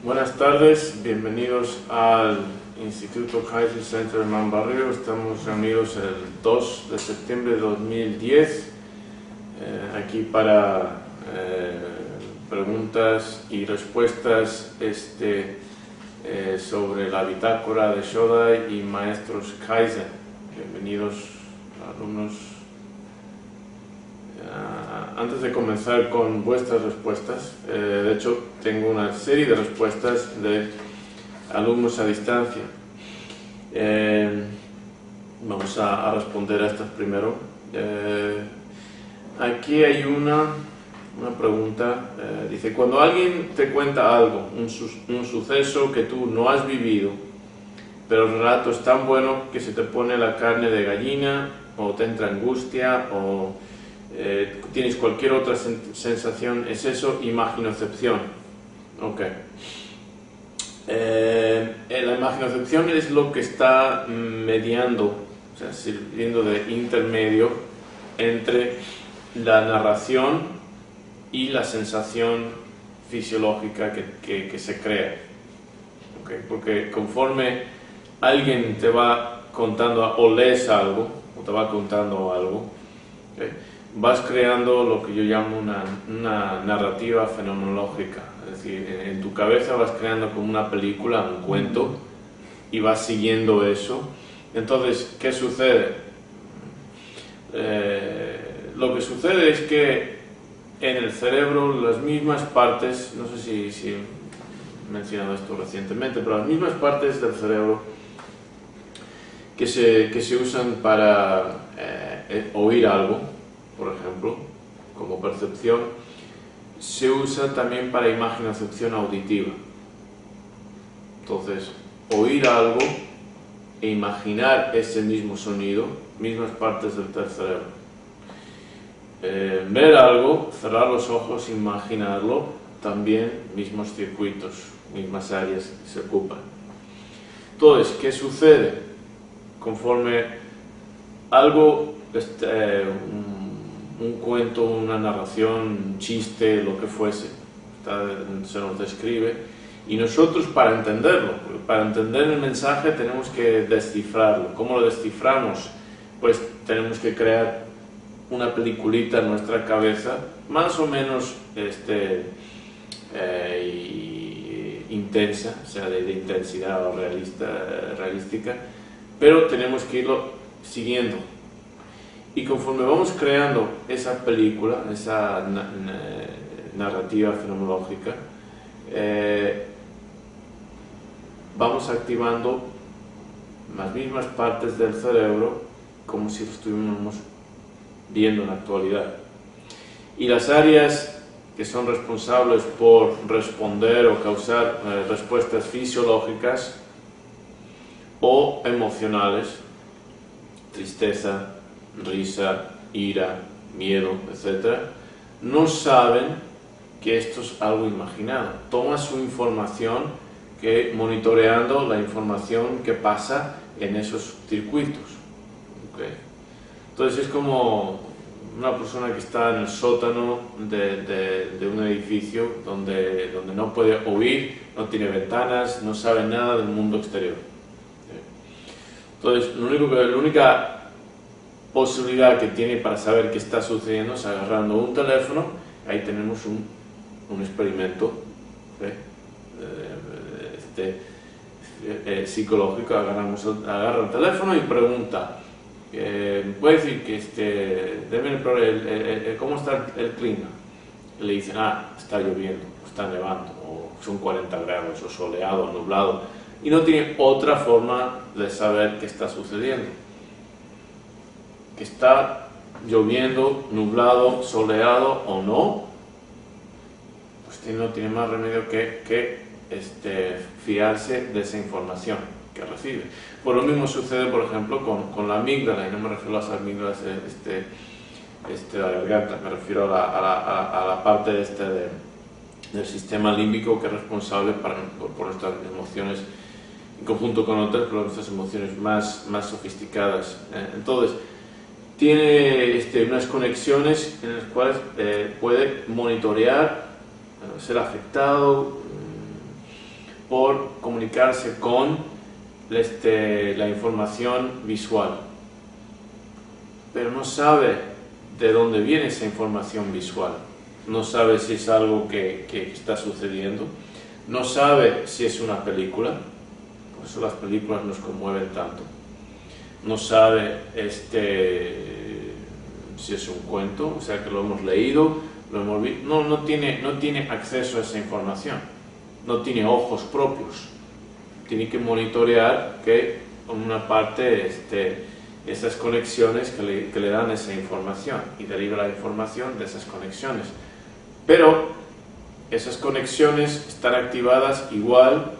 Buenas tardes, bienvenidos al Instituto Kaizen Center de Man Barrio. Estamos reunidos el 2 de septiembre de 2010 aquí para preguntas y respuestas sobre la bitácora de Shodai y maestros Kaizen. Bienvenidos, alumnos. Antes de comenzar con vuestras respuestas, de hecho tengo una serie de respuestas de alumnos a distancia. Vamos a responder a estas primero. Aquí hay una pregunta. Dice: cuando alguien te cuenta algo, un suceso que tú no has vivido, pero el relato es tan bueno que se te pone la carne de gallina, o te entra angustia, o tienes cualquier otra sensación, ¿es eso imaginocepción? Ok. La imaginocepción es lo que está mediando, o sea, sirviendo de intermedio entre la narración y la sensación fisiológica que se crea. Okay. Porque conforme alguien te va contando o lees algo, o te va contando algo, okay, vas creando lo que yo llamo una narrativa fenomenológica. Es decir, en tu cabeza vas creando como una película, un cuento, y vas siguiendo eso. Entonces, ¿qué sucede? Lo que sucede es que en el cerebro las mismas partes, no sé si he mencionado esto recientemente, pero las mismas partes del cerebro que se usan para oír algo, por ejemplo, como percepción, se usa también para imaginocepción auditiva. Entonces, oír algo e imaginar ese mismo sonido, mismas partes del cerebro. Ver algo, cerrar los ojos, imaginarlo, también mismos circuitos, mismas áreas que se ocupan. Entonces, ¿qué sucede? Conforme algo, un cuento, una narración, un chiste, lo que fuese, se nos describe, y nosotros para entenderlo, para entender el mensaje tenemos que descifrarlo. ¿Cómo lo desciframos? Pues tenemos que crear una peliculita en nuestra cabeza, más o menos intensa, o sea, de intensidad o realística, pero tenemos que irlo siguiendo. Y conforme vamos creando esa película, esa narrativa fenomenológica, vamos activando las mismas partes del cerebro como si lo estuviéramos viendo en la actualidad. Y las áreas que son responsables por responder o causar respuestas fisiológicas o emocionales, tristeza, risa, ira, miedo, etc., no saben que esto es algo imaginado. Toma su información monitoreando la información que pasa en esos circuitos. Okay. Entonces es como una persona que está en el sótano de un edificio donde no puede oír, no tiene ventanas, no sabe nada del mundo exterior. Entonces la única posibilidad que tiene para saber qué está sucediendo es agarrando un teléfono. Ahí tenemos un experimento psicológico. Agarra el teléfono y pregunta, puede decir que ¿cómo está el clima? Y le dicen, está lloviendo, está nevando, o son 40 grados, o soleado, o nublado, y no tiene otra forma de saber qué está sucediendo. Que está lloviendo, nublado, soleado o no, pues no tiene más remedio que fiarse de esa información que recibe. Pues lo mismo sucede, por ejemplo, con la amígdala, y no me refiero a las amígdalas de la garganta, me refiero a la parte del sistema límbico que es responsable por nuestras emociones, en conjunto con otras, pero nuestras emociones más sofisticadas. Entonces, tiene unas conexiones en las cuales puede monitorear, ser afectado, por comunicarse con la información visual, pero no sabe de dónde viene esa información visual, no sabe si es algo que está sucediendo, no sabe si es una película, por eso las películas nos conmueven tanto, no sabe si es un cuento, o sea que lo hemos leído, lo hemos visto, no tiene acceso a esa información, no tiene ojos propios, tiene que monitorear que en una parte esas conexiones que le dan esa información y deriva la información de esas conexiones, pero esas conexiones están activadas igual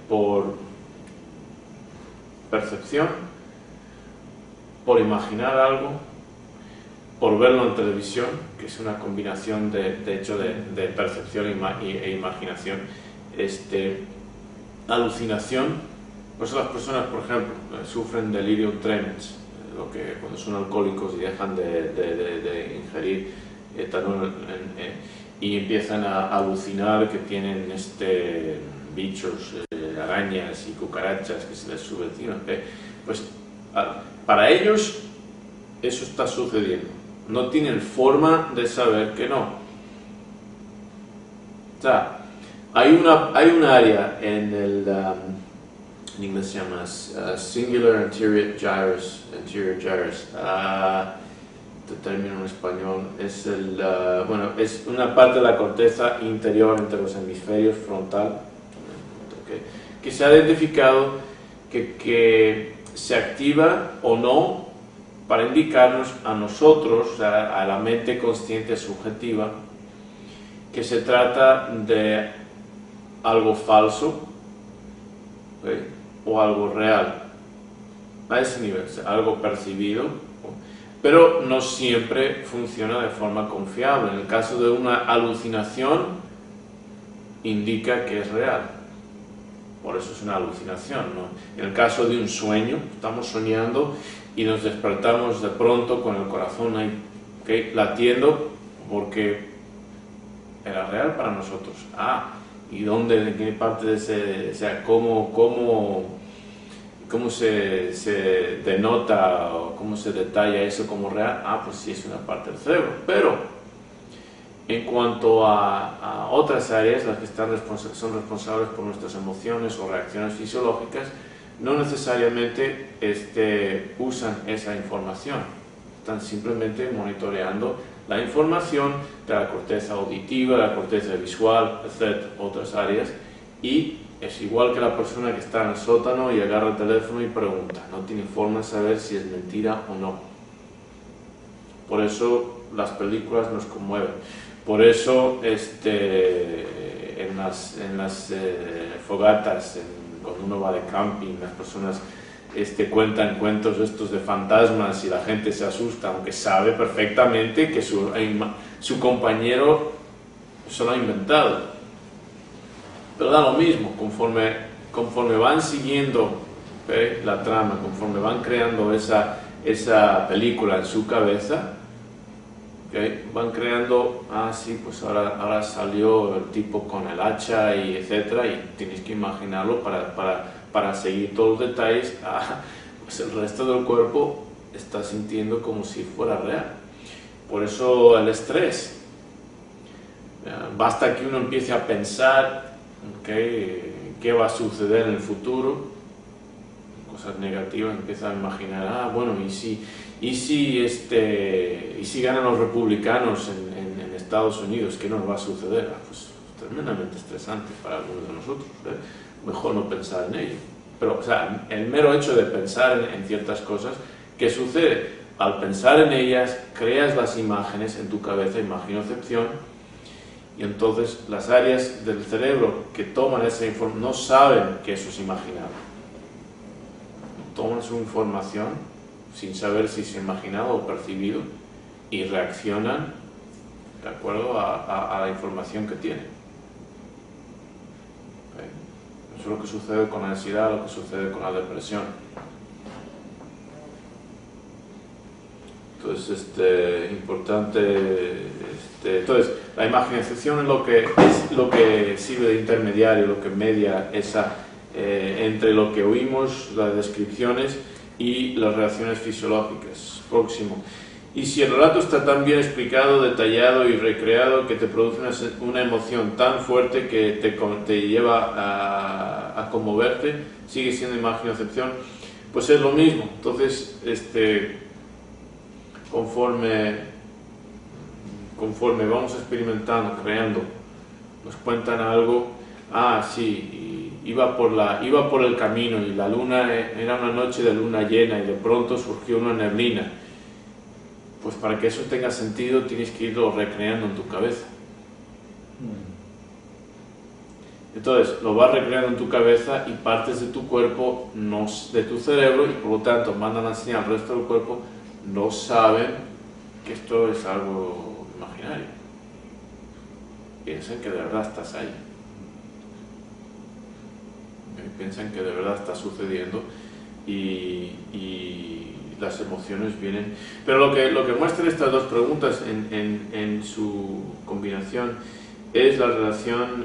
por percepción, por imaginar algo, por verlo en televisión, que es una combinación de hecho de percepción e imaginación, alucinación. Por eso las personas, por ejemplo, sufren delirium tremens, cuando son alcohólicos y dejan de ingerir etanol y empiezan a alucinar que tienen bichos, arañas y cucarachas que se les suben encima. Pues para ellos eso está sucediendo. No tienen forma de saber que no. O sea, hay un área en en inglés se llama Singular Anterior Gyrus, este término en español es es una parte de la corteza interior entre los hemisferios frontal, que se ha identificado que se activa o no para indicarnos a nosotros, a la mente consciente subjetiva, que se trata de algo falso, ¿okay?, o algo real, a ese nivel, algo percibido, pero no siempre funciona de forma confiable. En el caso de una alucinación, indica que es real, por eso es una alucinación, ¿no? En el caso de un sueño, estamos soñando y nos despertamos de pronto con el corazón ahí, ¿okay?, latiendo, porque era real para nosotros. ¿Y dónde, en qué parte de ese, o sea, cómo se denota o cómo se detalla eso como real? Pues sí, es una parte del cerebro. Pero en cuanto a otras áreas, las que son responsables por nuestras emociones o reacciones fisiológicas, no necesariamente usan esa información, están simplemente monitoreando la información de la corteza auditiva, de la corteza visual, etc., otras áreas, y es igual que la persona que está en el sótano y agarra el teléfono y pregunta, no tiene forma de saber si es mentira o no. Por eso las películas nos conmueven, por eso en las fogatas, cuando uno va de camping, las personas cuentan cuentos estos de fantasmas y la gente se asusta, aunque sabe perfectamente que su compañero se lo ha inventado. Pero da lo mismo, conforme van siguiendo la trama, conforme van creando esa película en su cabeza, van creando, sí, pues ahora salió el tipo con el hacha y etcétera, y tienes que imaginarlo para seguir todos los detalles. Pues el resto del cuerpo está sintiendo como si fuera real. Por eso el estrés. Basta que uno empiece a pensar qué va a suceder en el futuro, cosas negativas, empieza a imaginar, y si ganan los republicanos en Estados Unidos, ¿qué nos va a suceder? Pues tremendamente estresante para algunos de nosotros, mejor no pensar en ello. Pero, o sea, el mero hecho de pensar en ciertas cosas, ¿qué sucede? Al pensar en ellas, creas las imágenes en tu cabeza, imaginocepción, y entonces las áreas del cerebro que toman esa información no saben que eso es imaginado. Toman su información sin saber si es imaginado o percibido y reaccionan de acuerdo a la información que tienen. Eso es lo que sucede con la ansiedad, lo que sucede con la depresión. Entonces, importante, entonces, La imaginación es lo que sirve de intermediario, lo que media entre lo que oímos, las descripciones y las reacciones fisiológicas. Próximo. Y si el relato está tan bien explicado, detallado y recreado que te produce una emoción tan fuerte que te lleva a conmoverte, sigue siendo imaginación, pues es lo mismo. Entonces, conforme vamos experimentando, creando, nos cuentan algo, sí, iba por el camino y la luna, era una noche de luna llena y de pronto surgió una neblina. Pues para que eso tenga sentido tienes que irlo recreando en tu cabeza. Entonces lo vas recreando en tu cabeza y partes de tu cuerpo, de tu cerebro, y por lo tanto mandan la señal al resto del cuerpo, no saben que esto es algo imaginario. Piensan que de verdad estás ahí. Piensan que de verdad está sucediendo y las emociones vienen. Pero lo que muestran estas dos preguntas en su combinación es la relación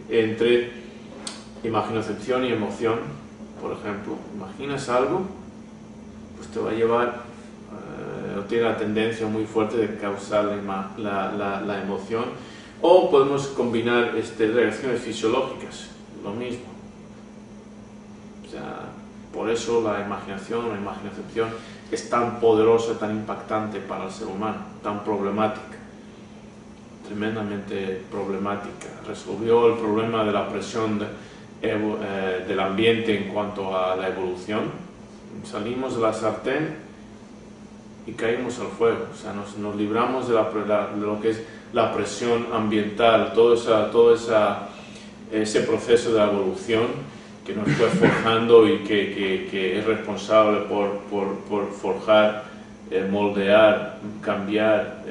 entre imaginación y emoción. Por ejemplo, imaginas algo, pues te va a llevar, o tiene la tendencia muy fuerte de causar la emoción. O podemos combinar reacciones fisiológicas, lo mismo. O sea, por eso la imaginación es tan poderosa, tan impactante para el ser humano, tan problemática, tremendamente problemática. Resolvió el problema de la presión del ambiente en cuanto a la evolución. Salimos de la sartén y caímos al fuego, o sea, nos libramos de lo que es la presión ambiental, todo ese proceso de evolución que nos fue forjando y que es responsable por forjar, moldear, cambiar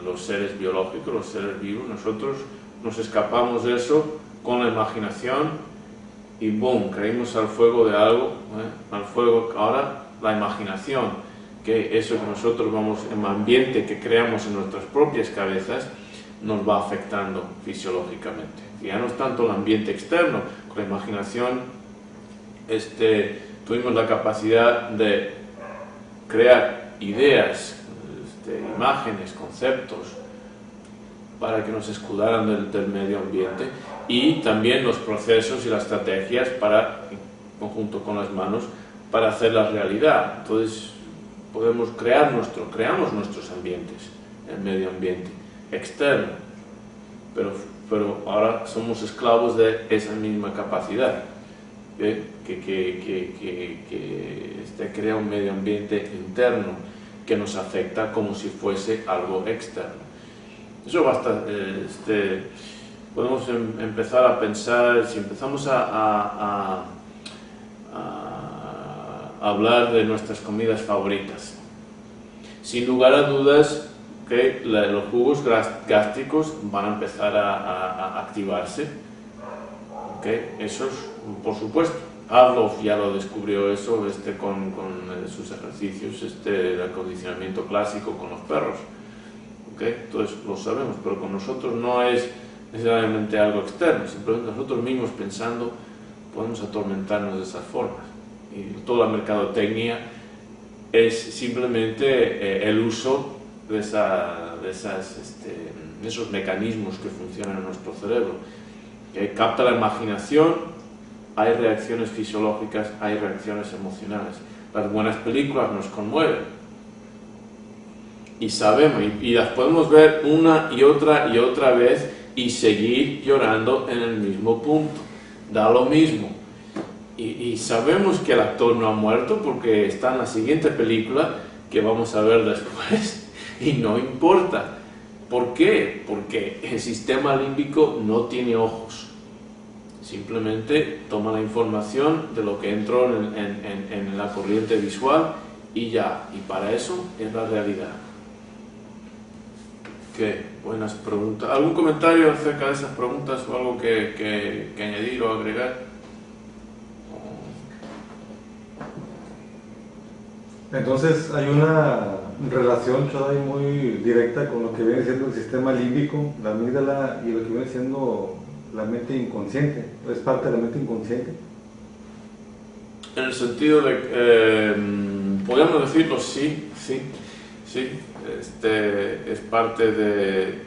los seres biológicos, los seres vivos. Nosotros nos escapamos de eso con la imaginación y ¡boom!, caímos al fuego de algo, al fuego. Ahora la imaginación, que eso que nosotros vamos en el ambiente que creamos en nuestras propias cabezas, nos va afectando fisiológicamente. Y ya no es tanto el ambiente externo. Con la imaginación tuvimos la capacidad de crear ideas, imágenes, conceptos, para que nos escudaran del medio ambiente, y también los procesos y las estrategias para, en conjunto con las manos, para hacerlas realidad. Entonces creamos nuestros ambientes, el medio ambiente externo, pero ahora somos esclavos de esa misma capacidad, que crea un medio ambiente interno que nos afecta como si fuese algo externo. Eso basta. Podemos empezar a pensar, si empezamos a hablar de nuestras comidas favoritas. Sin lugar a dudas, los jugos gástricos van a empezar a activarse. Eso es, por supuesto. Pavlov ya lo descubrió eso con sus ejercicios de acondicionamiento clásico con los perros. Entonces lo sabemos, pero con nosotros no es necesariamente algo externo, simplemente nosotros mismos pensando podemos atormentarnos de esas formas. Y toda la mercadotecnia es simplemente el uso de esos mecanismos que funcionan en nuestro cerebro. Capta la imaginación, hay reacciones fisiológicas, hay reacciones emocionales. Las buenas películas nos conmueven y sabemos, y las podemos ver una y otra vez y seguir llorando en el mismo punto, da lo mismo. Y sabemos que el actor no ha muerto porque está en la siguiente película que vamos a ver después y no importa. ¿Por qué? Porque el sistema límbico no tiene ojos. Simplemente toma la información de lo que entró en la corriente visual y ya. Y para eso es la realidad. ¿Qué? Buenas preguntas. ¿Algún comentario acerca de esas preguntas o algo que añadir o agregar? Entonces hay una relación Chodai muy directa con lo que viene siendo el sistema límbico, la amígdala, y lo que viene siendo la mente inconsciente. ¿Es parte de la mente inconsciente? En el sentido de, podemos decirlo, sí. Es parte de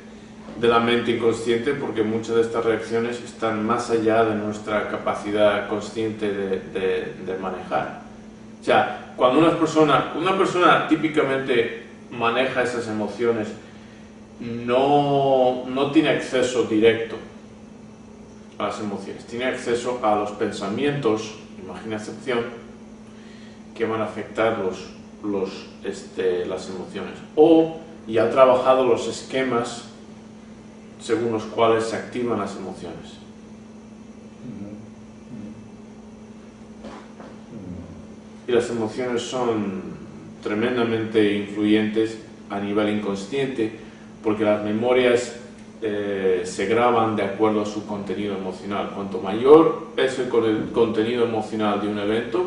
la mente inconsciente, porque muchas de estas reacciones están más allá de nuestra capacidad consciente de manejar. O sea, cuando una persona típicamente maneja esas emociones, no tiene acceso directo a las emociones, tiene acceso a los pensamientos, imaginación, que van a afectar las emociones, o ya ha trabajado los esquemas según los cuales se activan las emociones. Y las emociones son tremendamente influyentes a nivel inconsciente, porque las memorias se graban de acuerdo a su contenido emocional. Cuanto mayor es el contenido emocional de un evento,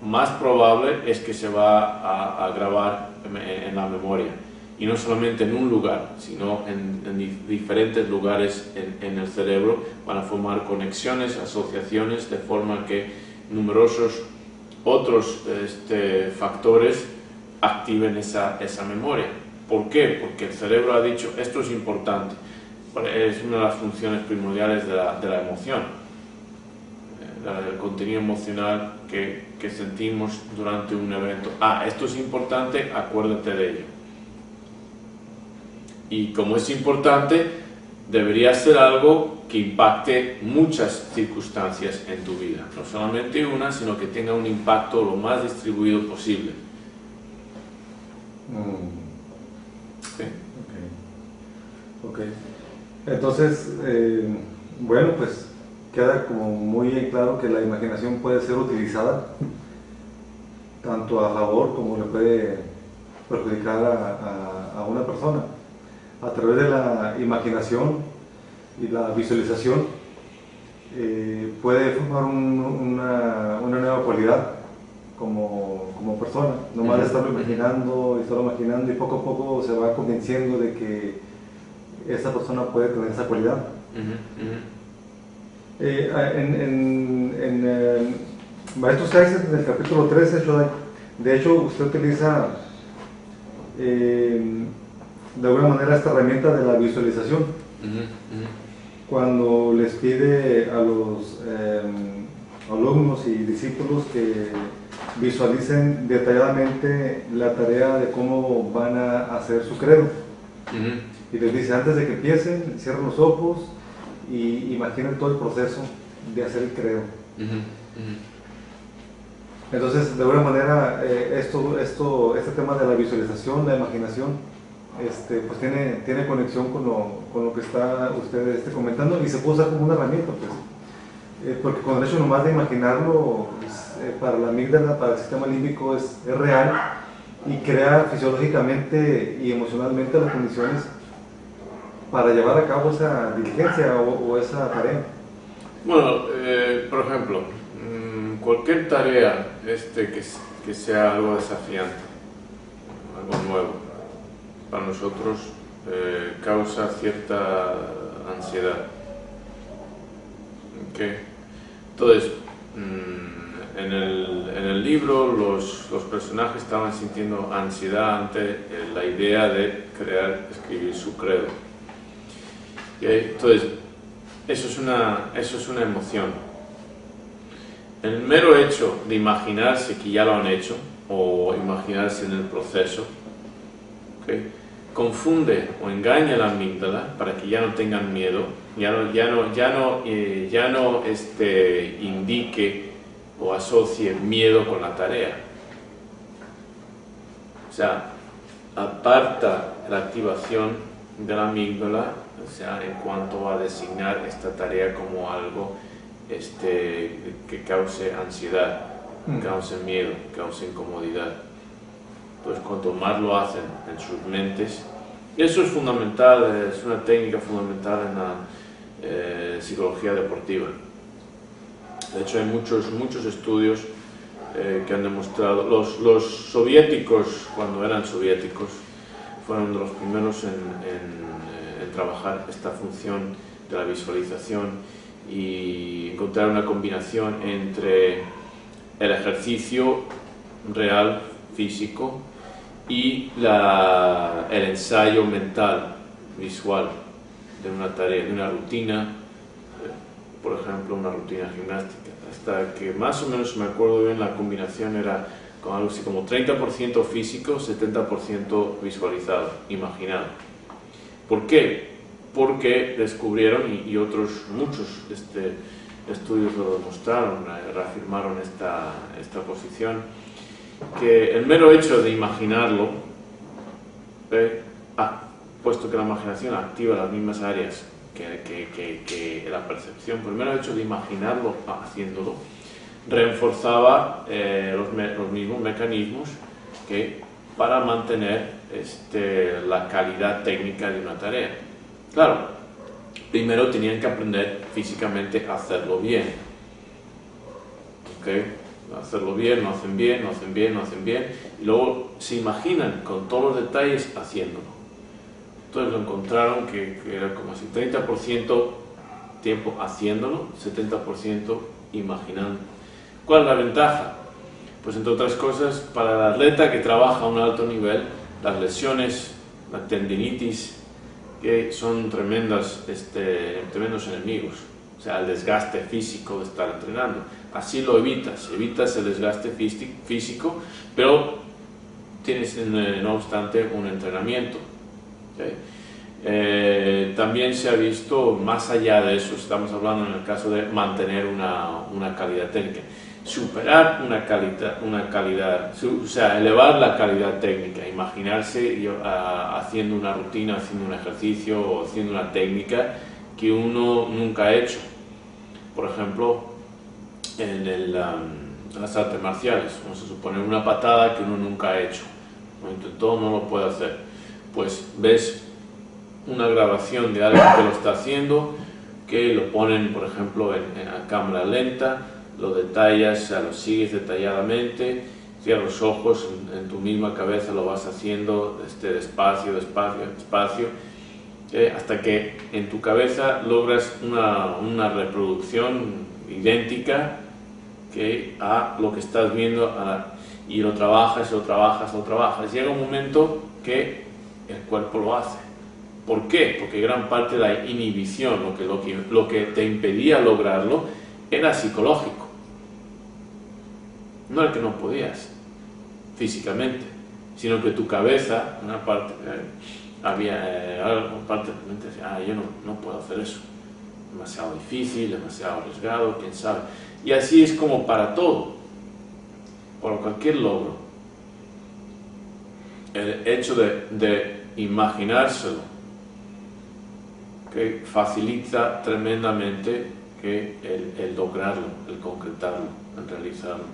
más probable es que se va a grabar en la memoria. Y no solamente en un lugar, sino en diferentes lugares en el cerebro. Van a formar conexiones, asociaciones, de forma que numerosos otros factores activen esa memoria. ¿Por qué? Porque el cerebro ha dicho, esto es importante. Es una de las funciones primordiales de la emoción, el contenido emocional que sentimos durante un evento. Esto es importante, acuérdate de ello. Y como es importante, debería ser algo que impacte muchas circunstancias en tu vida. No solamente una, sino que tenga un impacto lo más distribuido posible. Sí. Okay. Entonces, bueno, pues queda como muy en claro que la imaginación puede ser utilizada tanto a favor como le puede perjudicar a una persona. A través de la imaginación y la visualización puede formar una nueva cualidad como persona. Nomás de estarlo imaginando y poco a poco se va convenciendo de que esa persona puede tener esa cualidad. En Maestros Kaizen, en el capítulo 13, de hecho usted utiliza de alguna manera esta herramienta de la visualización. Cuando les pide a los alumnos y discípulos que visualicen detalladamente la tarea de cómo van a hacer su credo. Y les dice, antes de que empiecen, cierren los ojos y imaginen todo el proceso de hacer el credo. Entonces, de alguna manera, este tema de la visualización, la imaginación, pues tiene conexión con lo que está usted comentando, y se puede usar como una herramienta, pues, porque con el hecho nomás de imaginarlo, para la amígdala, para el sistema límbico es real, y crea fisiológicamente y emocionalmente las condiciones para llevar a cabo esa diligencia o esa tarea. Bueno, por ejemplo, cualquier tarea que sea algo desafiante, algo nuevo, para nosotros causa cierta ansiedad. Entonces, en el libro los personajes estaban sintiendo ansiedad ante la idea de escribir su credo. Entonces, eso es una emoción. El mero hecho de imaginarse que ya lo han hecho, o imaginarse en el proceso, confunde o engaña a la amígdala para que ya no tengan miedo, ya no indique o asocie miedo con la tarea. O sea, aparta la activación de la amígdala, o sea, en cuanto a designar esta tarea como algo que cause ansiedad, cause miedo, cause incomodidad. Pues cuanto más lo hacen en sus mentes, y eso es fundamental, es una técnica fundamental en la psicología deportiva. De hecho, hay muchos estudios que han demostrado. Los soviéticos, cuando eran soviéticos, fueron de los primeros en trabajar esta función de la visualización y encontrar una combinación entre el ejercicio real, físico, y el ensayo mental, visual, de una tarea, de una rutina, por ejemplo, una rutina gimnástica. Hasta que más o menos me acuerdo bien, la combinación era con algo así como 30% físico, 70% visualizado, imaginado. ¿Por qué? Porque descubrieron, y otros muchos estudios lo demostraron, reafirmaron esta posición, que el mero hecho de imaginarlo, puesto que la imaginación activa las mismas áreas que la percepción, por el mero hecho de imaginarlo haciéndolo, reforzaba los mismos mecanismos que para mantener la calidad técnica de una tarea. Claro, primero tenían que aprender físicamente a hacerlo bien. ¿Okay? Hacerlo bien, no hacen bien, no hacen bien, no hacen bien, y luego se imaginan con todos los detalles haciéndolo. Entonces lo encontraron que era como así, 30% tiempo haciéndolo, 70% imaginando. ¿Cuál es la ventaja? Pues entre otras cosas, para el atleta que trabaja a un alto nivel, las lesiones, la tendinitis, que son tremendos enemigos. O sea, el desgaste físico de estar entrenando. Así lo evitas el desgaste físico, pero tienes no obstante un entrenamiento. ¿Okay? También se ha visto, más allá de eso, estamos hablando en el caso de mantener una calidad técnica, superar una calidad, o sea, elevar la calidad técnica, imaginarse haciendo una rutina, haciendo un ejercicio o haciendo una técnica que uno nunca ha hecho. Por ejemplo, en las artes marciales, vamos a suponer una patada que uno nunca ha hecho, no intentó, no lo puede hacer, pues ves una grabación de alguien que lo está haciendo, que lo ponen, por ejemplo, en la cámara lenta, lo detallas, o sea, lo sigues detalladamente, cierras los ojos, en tu misma cabeza lo vas haciendo despacio, hasta que en tu cabeza logras una reproducción idéntica a lo que estás viendo, y lo trabajas. Llega un momento que el cuerpo lo hace. ¿Por qué? Porque gran parte de la inhibición, lo que te impedía lograrlo, era psicológico. No era que no podías físicamente, sino que tu cabeza, una parte, había parte de tu mente decía, yo no puedo hacer eso, demasiado difícil, demasiado arriesgado, quién sabe. Y así es como para todo, para cualquier logro. El hecho de imaginárselo, que facilita tremendamente el lograrlo, el concretarlo, el realizarlo.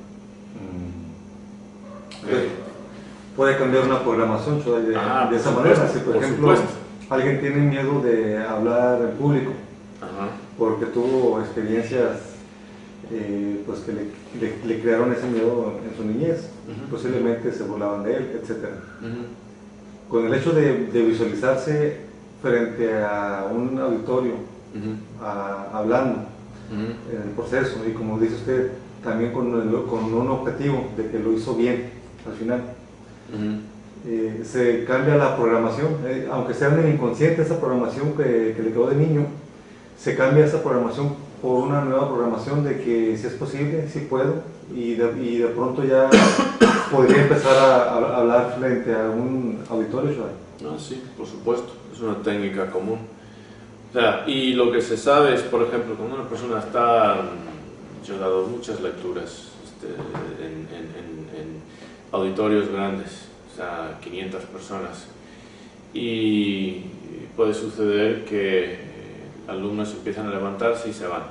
Puede cambiar una programación de esa manera. Si por ejemplo alguien tiene miedo de hablar en público, porque tuvo experiencias pues que le crearon ese miedo en su niñez, posiblemente se burlaban de él, etc. Con el hecho de visualizarse frente a un auditorio, hablando en el proceso, y como dice usted, también con un objetivo de que lo hizo bien al final, se cambia la programación, aunque sea en el inconsciente esa programación que le quedó de niño, se cambia esa programación por una nueva programación de que si es posible, si puedo, y de pronto ya podría empezar a hablar frente a un auditorio. Sí, por supuesto, es una técnica común. O sea, y lo que se sabe es, por ejemplo, cuando una persona está, yo he dado muchas lecturas en auditorios grandes, o sea, 500 personas, y puede suceder que alumnos empiezan a levantarse y se van.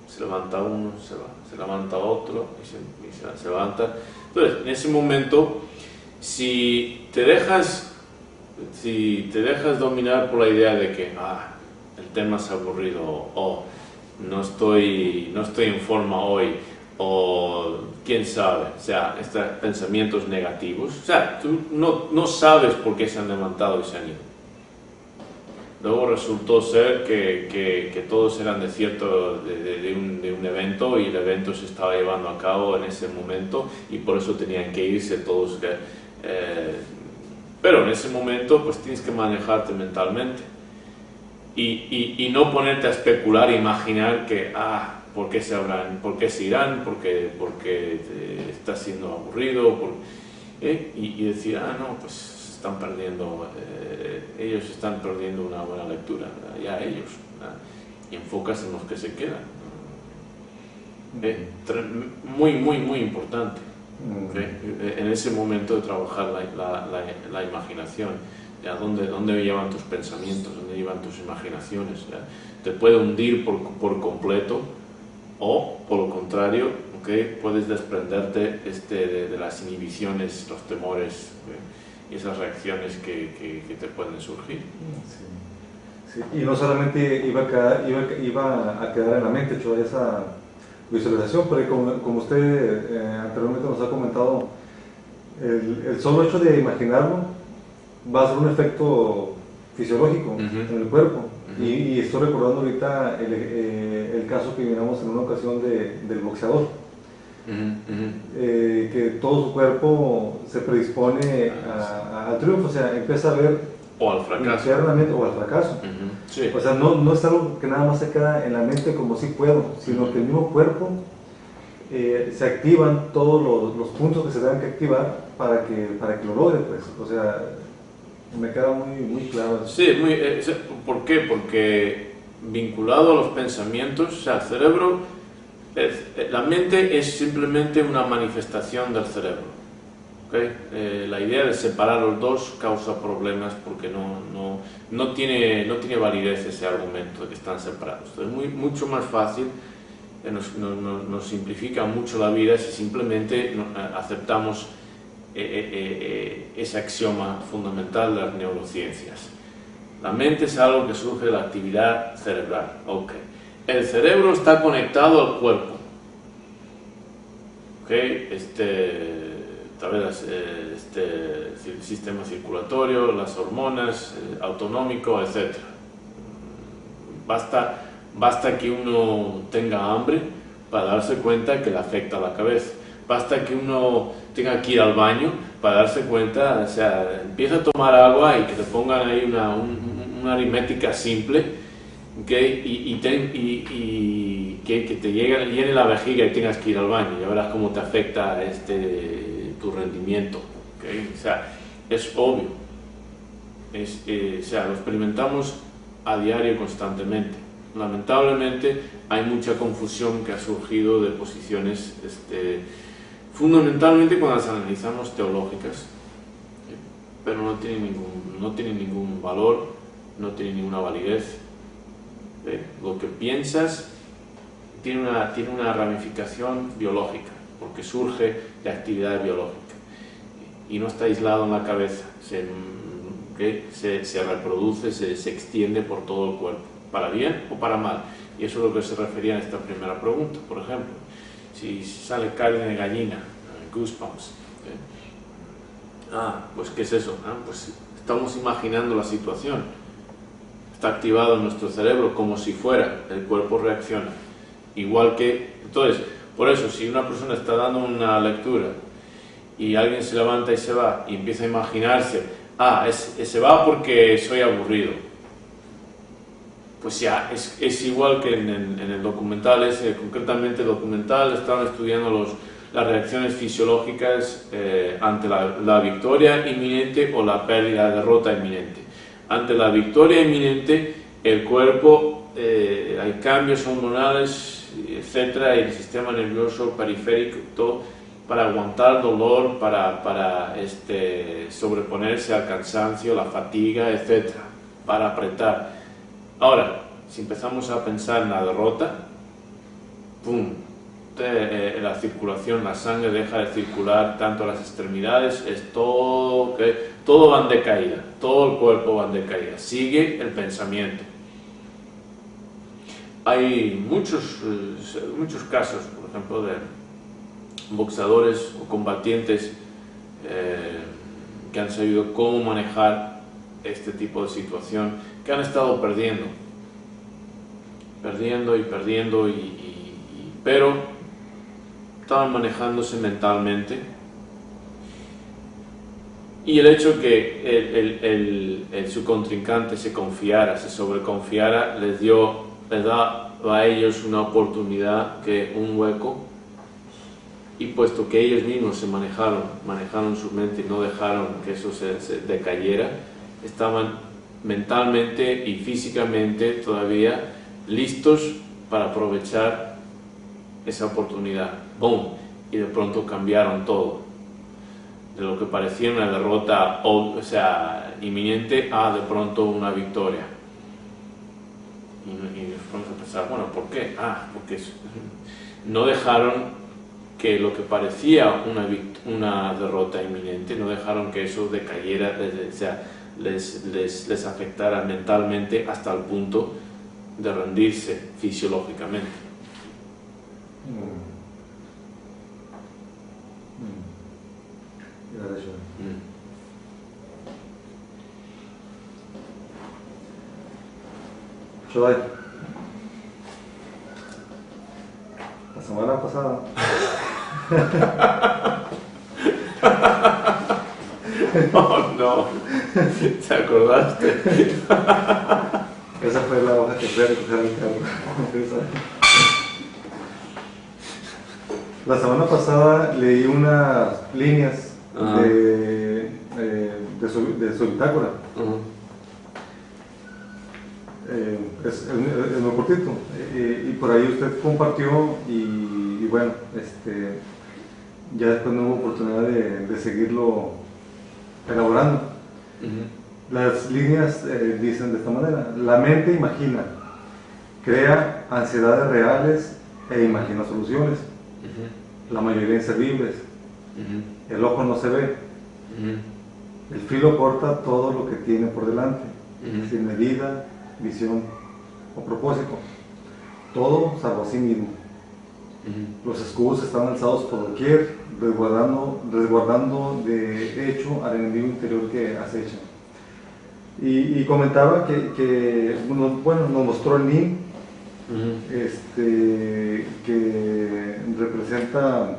Se levanta uno, se va, se levanta otro y se levanta. Entonces, en ese momento, si te dejas dominar por la idea de que el tema es aburrido, o no estoy en forma hoy, o quién sabe, o sea, estos pensamientos negativos, o sea, tú no sabes por qué se han levantado y se han ido. Luego resultó ser que todos eran de un evento, y el evento se estaba llevando a cabo en ese momento y por eso tenían que irse todos. Pero en ese momento pues tienes que manejarte mentalmente y no ponerte a especular e imaginar que ¿por qué se irán? Porque está siendo aburrido, y decir, no, pues están perdiendo, ellos están perdiendo una buena lectura, ya ellos, y enfocas en los que se quedan. Muy, muy, muy importante, en ese momento de trabajar la imaginación. ¿Ya? ¿Dónde llevan tus pensamientos? ¿Dónde llevan tus imaginaciones? ¿Ya? Te puede hundir por completo, o por lo contrario, puedes desprenderte de las inhibiciones, los temores, y esas reacciones que te pueden surgir. Sí. Sí. Y no solamente iba a quedar en la mente toda esa visualización, porque como usted anteriormente nos ha comentado, el solo hecho de imaginarlo va a ser un efecto fisiológico en el cuerpo. Y estoy recordando ahorita el caso que miramos en una ocasión del boxeador. Que todo su cuerpo se predispone al triunfo, o sea, empieza a ver o al fracaso internamente, o al fracaso. Sí. O sea, no es algo que nada más se queda en la mente como si puedo, sino que el mismo cuerpo se activan todos los puntos que se deben que activar para que lo logre, pues. O sea, me queda muy claro. Sí, ¿por qué? Porque vinculado a los pensamientos, o sea, el cerebro, la mente es simplemente una manifestación del cerebro. La idea de separar los dos causa problemas porque no tiene validez ese argumento de que están separados. Es mucho más fácil, nos simplifica mucho la vida si simplemente aceptamos ese axioma fundamental de las neurociencias. La mente es algo que surge de la actividad cerebral. El cerebro está conectado al cuerpo. Tal vez el sistema circulatorio, las hormonas, autonómico, etc. Basta que uno tenga hambre para darse cuenta que le afecta a la cabeza. Basta que uno tenga que ir al baño para darse cuenta, o sea, empieza a tomar agua y que te pongan ahí una aritmética simple, y que te llene la vejiga y tengas que ir al baño, y verás cómo te afecta tu rendimiento. O sea, es obvio, o sea, lo experimentamos a diario constantemente. Lamentablemente hay mucha confusión que ha surgido de posiciones fundamentalmente cuando las analizamos teológicas, pero no tienen ningún valor, no tienen ninguna validez. Lo que piensas tiene una ramificación biológica, porque surge de actividad biológica y no está aislado en la cabeza, se reproduce, se extiende por todo el cuerpo, para bien o para mal. Y eso es lo que se refería en esta primera pregunta. Por ejemplo, si sale carne de gallina, goosebumps, pues ¿qué es eso? Pues estamos imaginando la situación, está activado en nuestro cerebro como si fuera, el cuerpo reacciona igual que. Entonces, por eso, si una persona está dando una lectura y alguien se levanta y se va y empieza a imaginarse, se va porque soy aburrido, pues ya es igual que en el documental ese. Concretamente el documental estaban estudiando las reacciones fisiológicas ante la victoria inminente o la derrota inminente. Ante la victoria inminente, el cuerpo, hay cambios hormonales, etcétera, y el sistema nervioso periférico, todo, para aguantar dolor, para sobreponerse al cansancio, la fatiga, etcétera, para apretar. Ahora, si empezamos a pensar en la derrota, ¡pum!, la circulación, la sangre deja de circular tanto a las extremidades, todo va en decaída, todo el cuerpo va en decaída, sigue el pensamiento. Hay muchos casos, por ejemplo, boxeadores o combatientes que han sabido cómo manejar este tipo de situación, que han estado perdiendo pero estaban manejándose mentalmente, y el hecho que su contrincante se sobreconfiara, les da a ellos una oportunidad, un hueco, y puesto que ellos mismos se manejaron su mente y no dejaron que eso se decayera, estaban mentalmente y físicamente todavía listos para aprovechar esa oportunidad. ¡Boom! Y de pronto cambiaron todo. De lo que parecía una derrota, inminente, a de pronto una victoria. Y después a pensar, bueno, ¿por qué? Porque no dejaron que lo que parecía una derrota inminente, no dejaron que eso decayera, les afectara mentalmente hasta el punto de rendirse fisiológicamente. Shoday, la semana pasada Oh no, ¿te acordaste? esa fue la hoja que fui a recoger el carro. La semana pasada leí unas líneas de su bitácora. Es muy cortito, y por ahí usted compartió, y bueno, ya después no hubo oportunidad de seguirlo elaborando. Las líneas dicen de esta manera: la mente imagina, crea ansiedades reales e imagina soluciones, la mayoría inservibles, el ojo no se ve, el filo corta todo lo que tiene por delante, sin medida, visión o propósito, todo salvo a sí mismo. Los escudos están alzados por doquier, resguardando de hecho al enemigo interior que acecha. Y comentaba que nos mostró el Nin, que representa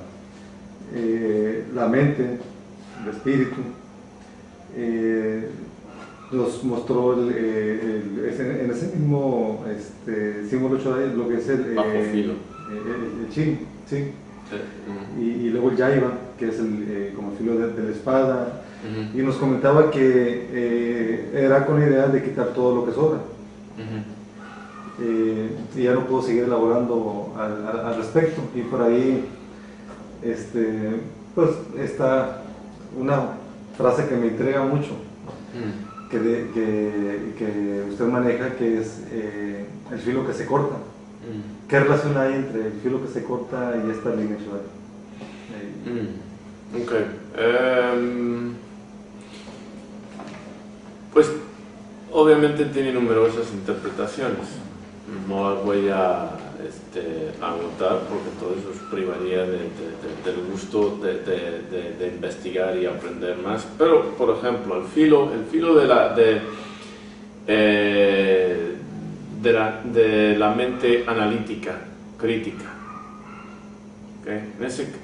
la mente, el espíritu. Nos mostró en ese mismo símbolo Shoday lo que es el Chin, ¿sí? Y luego el Yaiba, que es como el filo de la espada. Y nos comentaba que era con la idea de quitar todo lo que sobra. Y ya no puedo seguir elaborando al respecto. Y por ahí pues está una frase que me intriga mucho, que usted maneja, que es el filo que se corta. ¿Qué relación hay entre el filo que se corta y esta línea Shoday? Ok. Pues obviamente tiene numerosas interpretaciones. No las voy a agotar, porque todo eso privaría del gusto de investigar y aprender más. Pero, por ejemplo, el filo de la mente analítica, crítica. ¿Okay?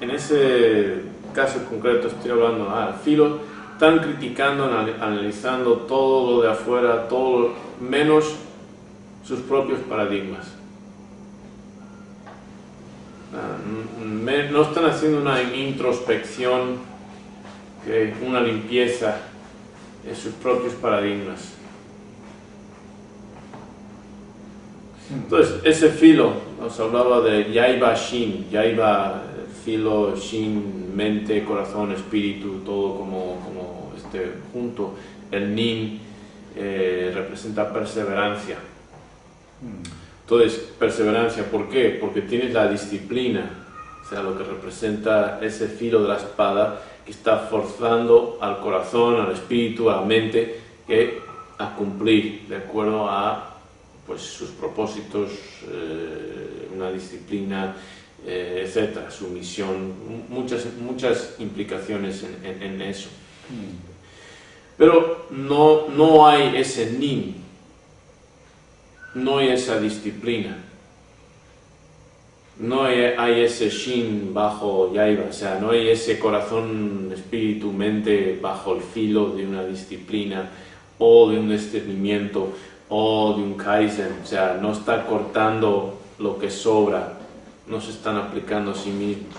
En ese caso concreto estoy hablando del filo. Están criticando, analizando todo lo de afuera, todo menos sus propios paradigmas. No están haciendo una introspección, una limpieza de sus propios paradigmas. Entonces, ese filo, nos hablaba de Yaiba Shin, Yaiba, filo, Shin, mente, corazón, espíritu, todo como junto. El Nin representa perseverancia. Entonces, perseverancia, ¿por qué? Porque tienes la disciplina, o sea, lo que representa ese filo de la espada, que está forzando al corazón, al espíritu, a la mente, a cumplir de acuerdo a sus propósitos, una disciplina, etcétera, su misión, muchas implicaciones en eso. Pero no hay ese nin, no hay esa disciplina, no hay ese shin bajo yaiba, o sea, no hay ese corazón, espíritu, mente bajo el filo de una disciplina o de un discernimiento o de un kaizen, o sea, no está cortando lo que sobra, no se están aplicando a sí mismos.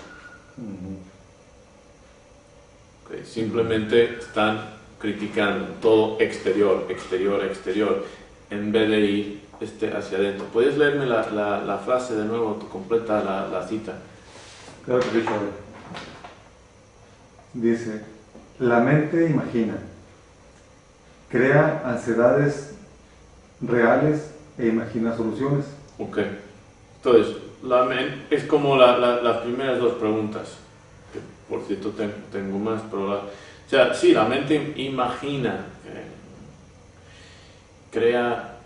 Okay, simplemente están criticando todo exterior, en vez de ir hacia adentro. ¿Puedes leerme la frase de nuevo, completa la cita? Claro que sí, padre. Dice, la mente imagina, crea ansiedades reales e imagina soluciones. Ok. Entonces, es como las primeras dos preguntas, que por cierto tengo más, pero o sea, sí, la mente imagina, crea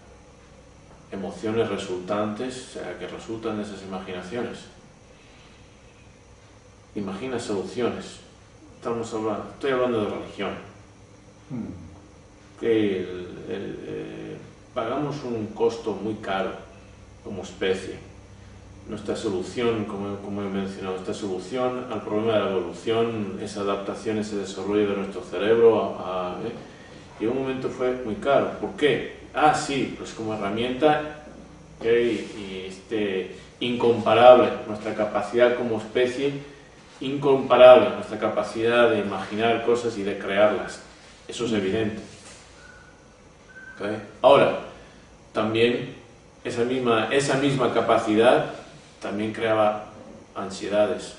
emociones resultantes, o sea, que resultan de esas imaginaciones. Imagina soluciones. Estoy hablando de religión. Que pagamos un costo muy caro como especie. Nuestra solución, como he mencionado, nuestra solución al problema de la evolución, esa adaptación, ese desarrollo de nuestro cerebro, y un momento fue muy caro. ¿Por qué? Sí, pues como herramienta incomparable, nuestra capacidad como especie, incomparable, nuestra capacidad de imaginar cosas y de crearlas. Eso es evidente. ¿Okay? Ahora, también esa misma capacidad también creaba ansiedades.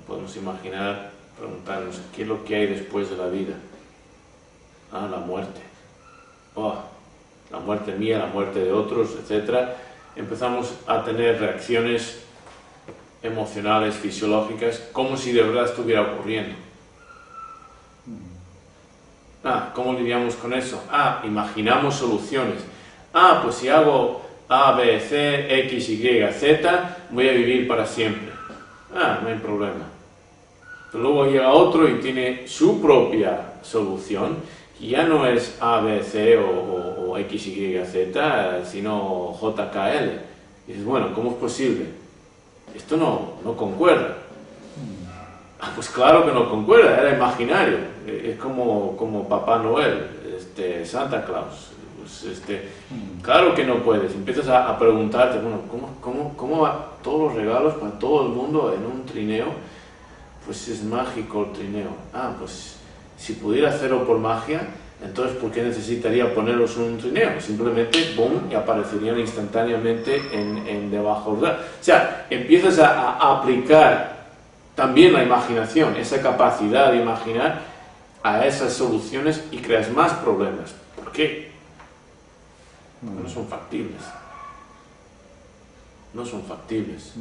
Podemos imaginar, preguntarnos, ¿qué es lo que hay después de la vida? La muerte. La muerte mía, la muerte de otros, etc. Empezamos a tener reacciones emocionales, fisiológicas, como si de verdad estuviera ocurriendo. ¿Cómo lidiamos con eso? Imaginamos soluciones. Pues si hago A, B, C, X, Y, Z, voy a vivir para siempre. No hay problema. Pero luego llega otro y tiene su propia solución, y ya no es A, B, C o X, Y, Z, sino JKL. Y dices, bueno, ¿cómo es posible? Esto no concuerda. Pues claro que no concuerda, era imaginario. Es como Papá Noel, Santa Claus. Pues claro que no puedes. Empiezas a preguntarte, bueno, ¿cómo va todos los regalos para todo el mundo en un trineo? Pues es mágico el trineo. Pues si pudiera hacerlo por magia, entonces ¿por qué necesitaría ponerlos en un trineo? Simplemente, boom, y aparecerían instantáneamente en debajo. O sea, empiezas a aplicar también la imaginación, esa capacidad de imaginar a esas soluciones, y creas más problemas. ¿Por qué? No son factibles. No son factibles.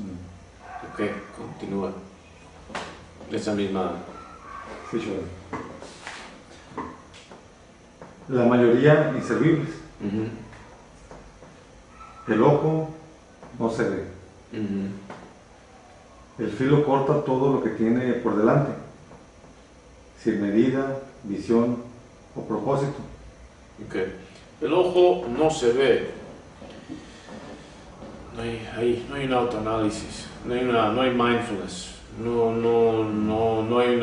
Ok, continúa. Esa misma... Sí, la mayoría inservibles. El ojo no se ve. El filo corta todo lo que tiene por delante, sin medida, visión o propósito. Okay. El ojo no se ve. No hay un autoanálisis, no hay mindfulness, no hay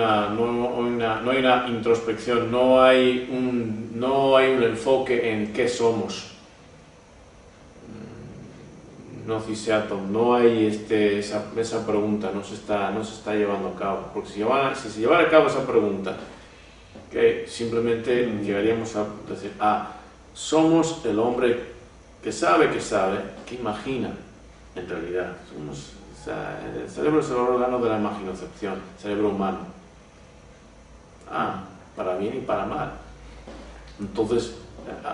una introspección, no hay un enfoque en qué somos. No hay esa pregunta, no se está llevando a cabo. Porque si se llevara a cabo esa pregunta, simplemente llegaríamos a decir, somos el hombre que sabe, que imagina en realidad. El cerebro es el órgano de la imaginación, el cerebro humano. Para bien y para mal. Entonces,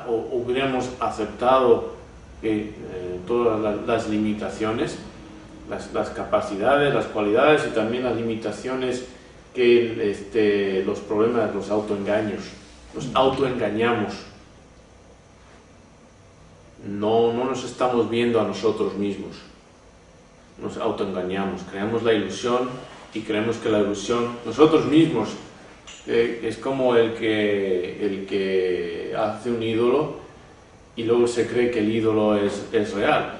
hubiéramos aceptado que todas las limitaciones, las capacidades, las cualidades y también las limitaciones que los problemas, los autoengaños, nos autoengañamos. No nos estamos viendo a nosotros mismos. nos autoengañamos, creamos la ilusión y creemos que la ilusión, nosotros mismos, es como el que hace un ídolo y luego se cree que el ídolo es real.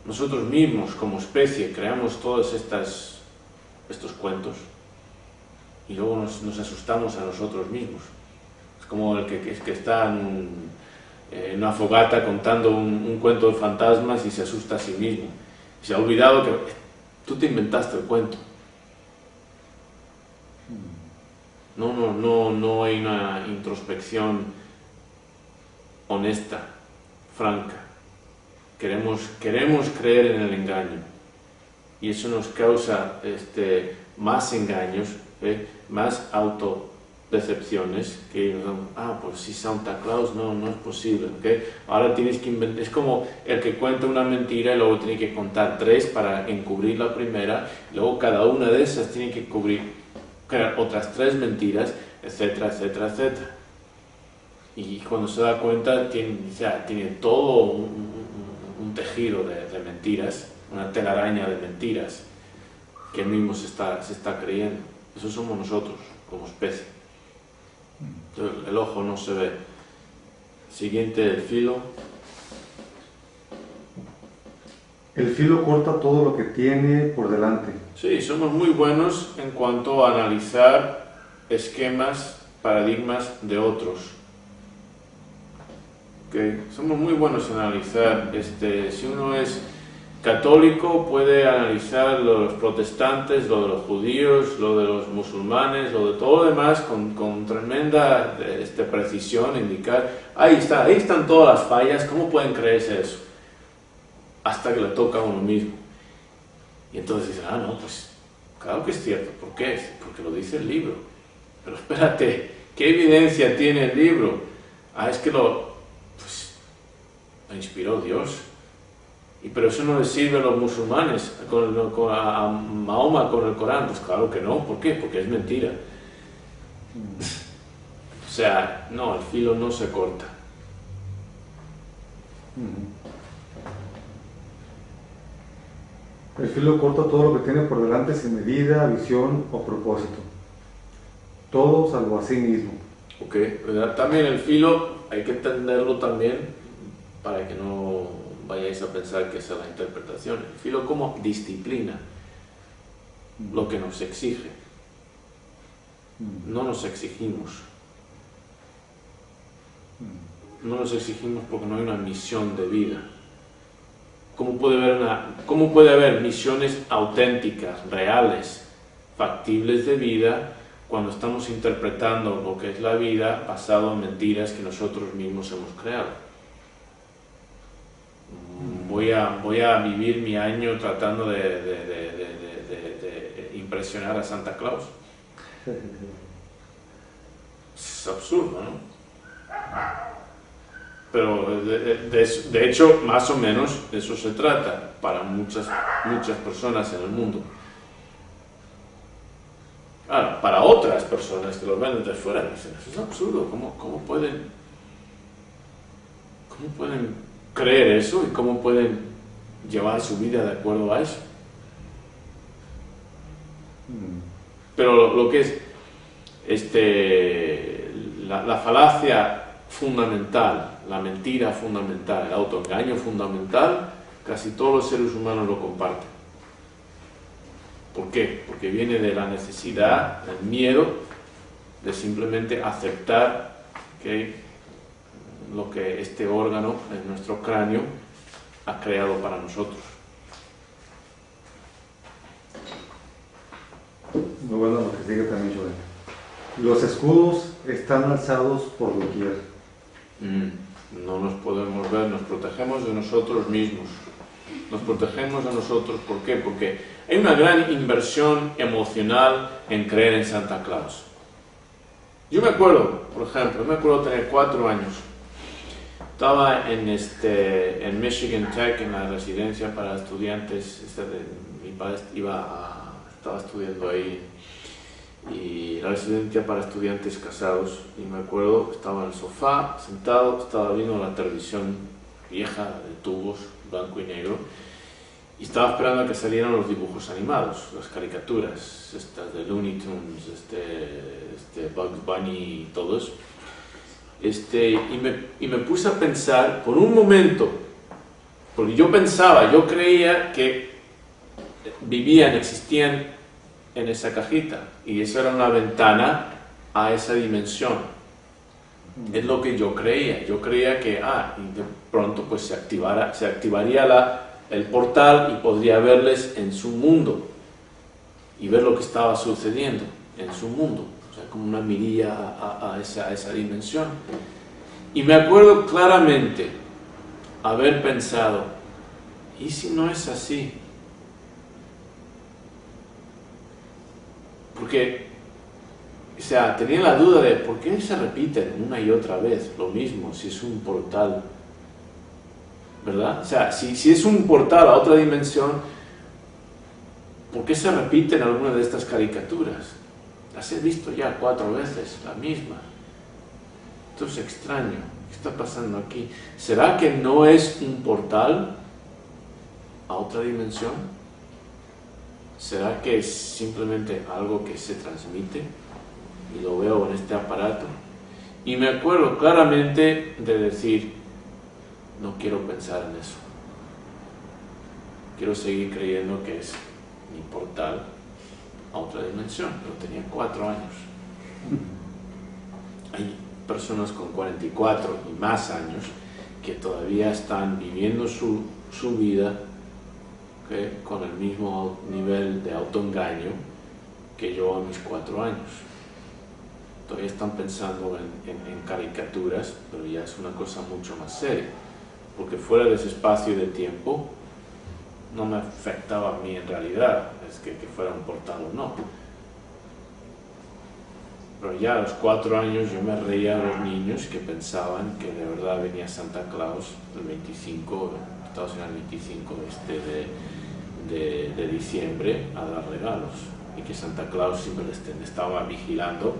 Nosotros mismos, como especie, creamos todos estos cuentos y luego nos asustamos a nosotros mismos. Es como el que está en una fogata contando un cuento de fantasmas y se asusta a sí mismo. Y se ha olvidado que tú te inventaste el cuento. No hay una introspección honesta, franca. Queremos creer en el engaño y eso nos causa más engaños, más autodecepciones, que pues si Santa Claus no es posible, ¿okay? Ahora tienes que inventar, es como el que cuenta una mentira y luego tiene que contar 3 para encubrir la primera, y luego cada una de esas tiene que crear otras 3 mentiras, etcétera, etcétera, etcétera. Y cuando se da cuenta tiene todo un tejido de mentiras, una telaraña de mentiras que él mismo se está creyendo. Eso somos nosotros como especie. El ojo no se ve. Siguiente, el filo. El filo corta todo lo que tiene por delante. Sí, somos muy buenos en cuanto a analizar esquemas, paradigmas de otros. Okay. Somos muy buenos en analizar, si uno es católico puede analizar lo de los protestantes, lo de los judíos, lo de los musulmanes, lo de todo lo demás con tremenda precisión, indicar, ahí están todas las fallas, ¿cómo pueden creerse eso? Hasta que le toca a uno mismo. Y entonces dicen, no, pues claro que es cierto, ¿por qué? Porque lo dice el libro. Pero espérate, ¿qué evidencia tiene el libro? Es que lo inspiró Dios. Pero eso no les sirve a los musulmanes, a Mahoma con el Corán. Pues claro que no. ¿Por qué? Porque es mentira. O sea, no, el filo no se corta. El filo corta todo lo que tiene por delante sin medida, visión o propósito. Todo salvo a sí mismo. Ok, ¿verdad? También el filo hay que entenderlo también para que no vayáis a pensar que esa es la interpretación. El filo como disciplina, lo que nos exige. No nos exigimos. No nos exigimos porque no hay una misión de vida. ¿Cómo puede haber misiones auténticas, reales, factibles de vida cuando estamos interpretando lo que es la vida basado en mentiras que nosotros mismos hemos creado? Voy a vivir mi año tratando de impresionar a Santa Claus. Es absurdo, ¿no? Pero de hecho, más o menos de eso se trata para muchas personas en el mundo. Ahora, para otras personas que lo ven desde fuera, dicen, eso es absurdo, ¿cómo pueden creer eso y cómo pueden llevar su vida de acuerdo a eso? Pero lo que es la falacia fundamental, la mentira fundamental, el autoengaño fundamental, casi todos los seres humanos lo comparten. ¿Por qué? Porque viene de la necesidad, del miedo de simplemente aceptar lo que este órgano en nuestro cráneo ha creado para nosotros. Muy bueno lo que sigue también, Joel. Los escudos están alzados por doquier. No nos podemos ver, nos protegemos de nosotros mismos. Nos protegemos de nosotros, ¿por qué? Porque hay una gran inversión emocional en creer en Santa Claus. Yo me acuerdo, por ejemplo, tener 4 años. Estaba en Michigan Tech, en la residencia para estudiantes. Mi padre estaba estudiando ahí, y la residencia para estudiantes casados. Y me acuerdo, estaba en el sofá, sentado, estaba viendo la televisión vieja de tubos, blanco y negro. y estaba esperando a que salieran los dibujos animados, las caricaturas, estas de Looney Tunes, Bugs Bunny y todo eso. Y me puse a pensar por un momento, porque yo creía que existían en esa cajita, y eso era una ventana a esa dimensión. Es lo que yo creía que y de pronto pues se activaría el portal y podría verles en su mundo y ver lo que estaba sucediendo en su mundo, o sea, como una mirilla a esa dimensión. Y me acuerdo claramente haber pensado, ¿y si no es así? Porque, o sea, tenía la duda de ¿por qué se repiten una y otra vez lo mismo si es un portal? ¿Verdad? O sea, si es un portal a otra dimensión, ¿por qué se repiten algunas de estas caricaturas? Las he visto ya 4 veces, la misma. Esto es extraño. ¿Qué está pasando aquí? ¿Será que no es un portal a otra dimensión? ¿Será que es simplemente algo que se transmite y lo veo en este aparato? Y me acuerdo claramente de decir, no quiero pensar en eso. Quiero seguir creyendo que es mi portal a otra dimensión. Pero tenía 4 años. Hay personas con 44 y más años que todavía están viviendo su vida con el mismo nivel de autoengaño que yo a mis 4 años. Todavía están pensando en caricaturas, pero ya es una cosa mucho más seria, porque fuera de ese espacio de tiempo no me afectaba a mí en realidad, es que fuera un portal o no. Pero ya a los 4 años yo me reía a los niños que pensaban que de verdad venía Santa Claus el 25, Estados Unidos el 25 de diciembre a dar regalos, y que Santa Claus siempre estaba vigilando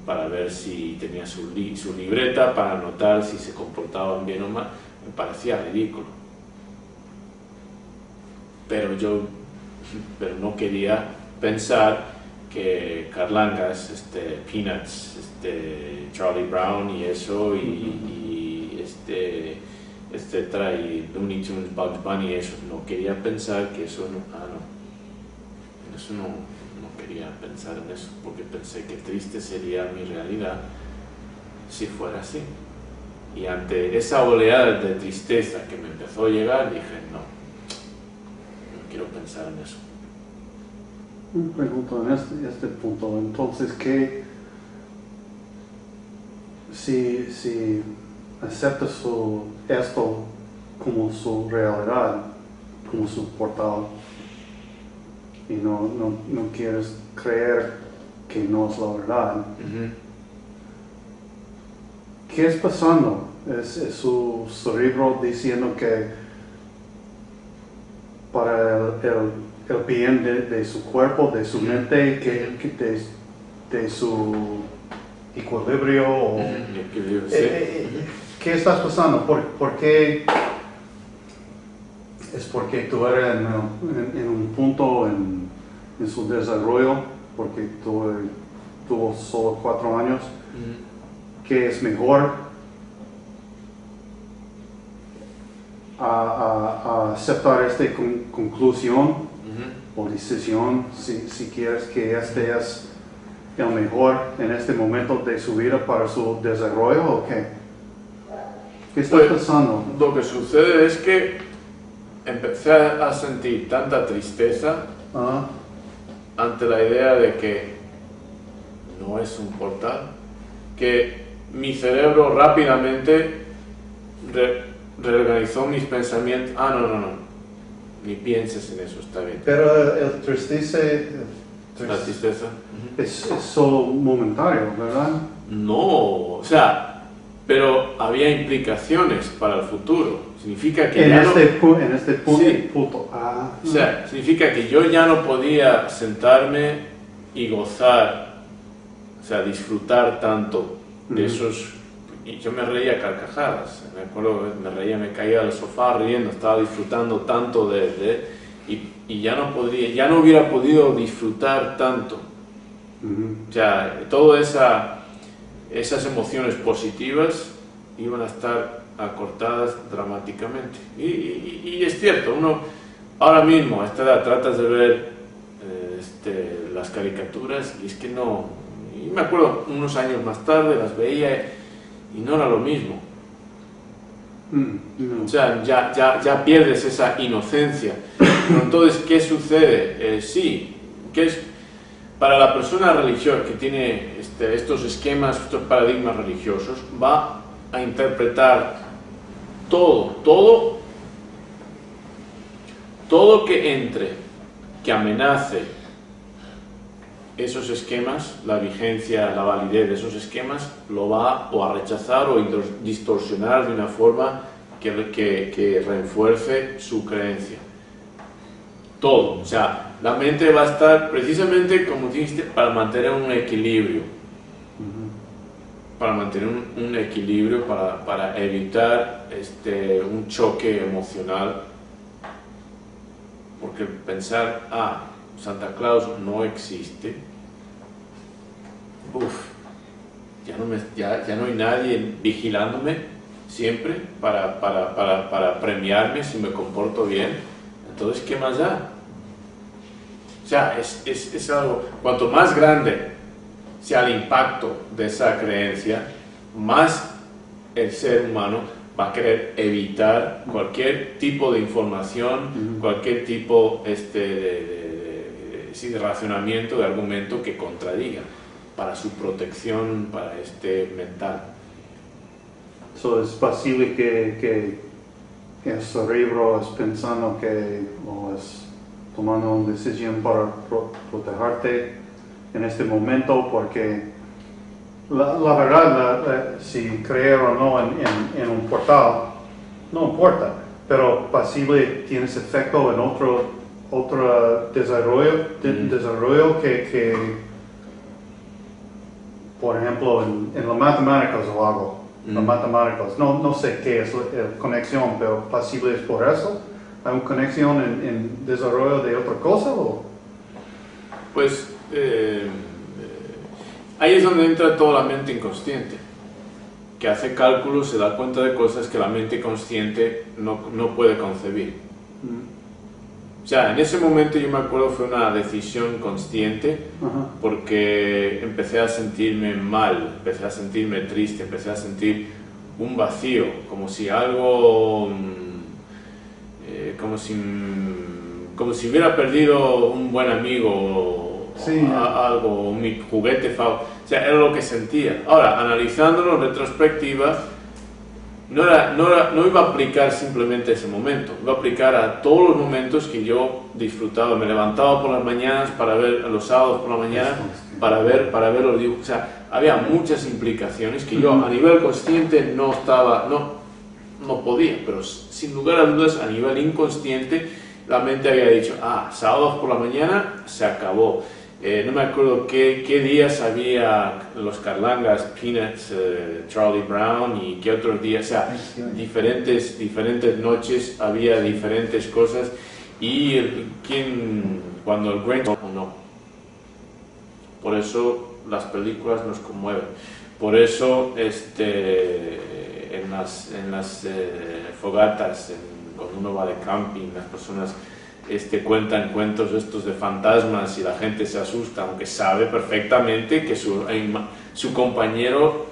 para ver si tenía su libreta, para anotar si se comportaban bien o mal. Me parecía ridículo. Pero no quería pensar que Carlangas, Peanuts, Charlie Brown y eso, y etcétera, y Looney Tunes, Bugs Bunny y eso, no quería pensar que eso no quería pensar en eso, porque pensé que triste sería mi realidad si fuera así. Y ante esa oleada de tristeza que me empezó a llegar, dije, no quiero pensar en eso. Me pregunto en este punto, entonces, ¿qué si aceptas esto como su realidad, como su portal, y no quieres creer que no es la verdad? Uh-huh. ¿Qué es pasando? ¿Es su cerebro diciendo que para el bien de su cuerpo, de su mente, de su equilibrio? ¿Qué estás pasando? ¿Por qué? ¿Es porque tú eres en un punto en su desarrollo, porque tuvo solo 4 años, que es mejor a aceptar esta conclusión o decisión, si quieres que este es el mejor en este momento de su vida para su desarrollo, o qué? ¿Qué está pasando? Lo que sucede es que empecé a sentir tanta tristeza ante la idea de que no es un portal, que mi cerebro rápidamente reorganizó mis pensamientos. No, ni pienses en eso, está bien. Pero el tristeza La tristeza es solo momentario, ¿verdad? no, o sea, pero había implicaciones para el futuro. Significa que en este punto. Sí. O sea, significa que yo ya no podía sentarme y gozar, o sea, disfrutar tanto de esos y yo me reía a carcajadas, me acuerdo, me reía, me caía del sofá riendo, estaba disfrutando tanto y ya no hubiera podido disfrutar tanto. O sea, todas esas emociones positivas iban a estar acortadas dramáticamente. Y es cierto, uno ahora mismo a esta edad tratas de ver las caricaturas y es que no. Y me acuerdo unos años más tarde las veía y no era lo mismo. No. O sea, ya pierdes esa inocencia. Pero entonces, ¿qué sucede? Sí, ¿qué es? Para la persona religiosa que tiene estos esquemas, estos paradigmas religiosos, va a interpretar todo que entre, que amenace esos esquemas, la vigencia, la validez de esos esquemas, lo va o a rechazar o a distorsionar de una forma que refuerce su creencia. Todo, o sea, la mente va a estar precisamente, como dijiste, para mantener un equilibrio. Para mantener un equilibrio, para evitar un choque emocional. Porque pensar, Santa Claus no existe, ya no hay nadie vigilándome siempre para premiarme si me comporto bien, entonces ¿qué más da? O sea, es algo, cuanto más grande sea el impacto de esa creencia, más el ser humano va a querer evitar cualquier tipo de información, cualquier tipo de racionamiento, de argumento que contradiga, para su protección, para mental. Es posible que el cerebro es pensando o es tomando una decisión para protegerte en este momento, porque la verdad, si creer o no en un portal, no importa, pero posible tienes efecto en otro desarrollo que por ejemplo, en las matemáticas o algo. Las matemáticas, no sé qué es la conexión, pero posible es por eso. ¿Hay una conexión en desarrollo de otra cosa? ¿O? Pues ahí es donde entra toda la mente inconsciente, que hace cálculos, se da cuenta de cosas que la mente consciente no puede concebir. O sea, en ese momento yo me acuerdo fue una decisión consciente, porque empecé a sentirme mal, empecé a sentirme triste, empecé a sentir un vacío, como si algo, como si hubiera perdido un buen amigo, sí, algo, mi juguete favorito. O sea, era lo que sentía. Ahora, analizándolo en retrospectiva, no iba a aplicar simplemente ese momento, iba a aplicar a todos los momentos que yo disfrutaba. Me levantaba por las mañanas para ver, los sábados por la mañana, para ver los dibujos. O sea, había muchas implicaciones que yo a nivel consciente no podía, pero sin lugar a dudas a nivel inconsciente la mente había dicho, sábados por la mañana se acabó. No me acuerdo qué días había los Carlangas, Peanuts, Charlie Brown y qué otros días, o sea, diferentes noches había diferentes cosas y cuando el Grinch o no. Por eso las películas nos conmueven, por eso en las fogatas, cuando uno va de camping, las personas cuentan cuentos estos de fantasmas y la gente se asusta, aunque sabe perfectamente que su compañero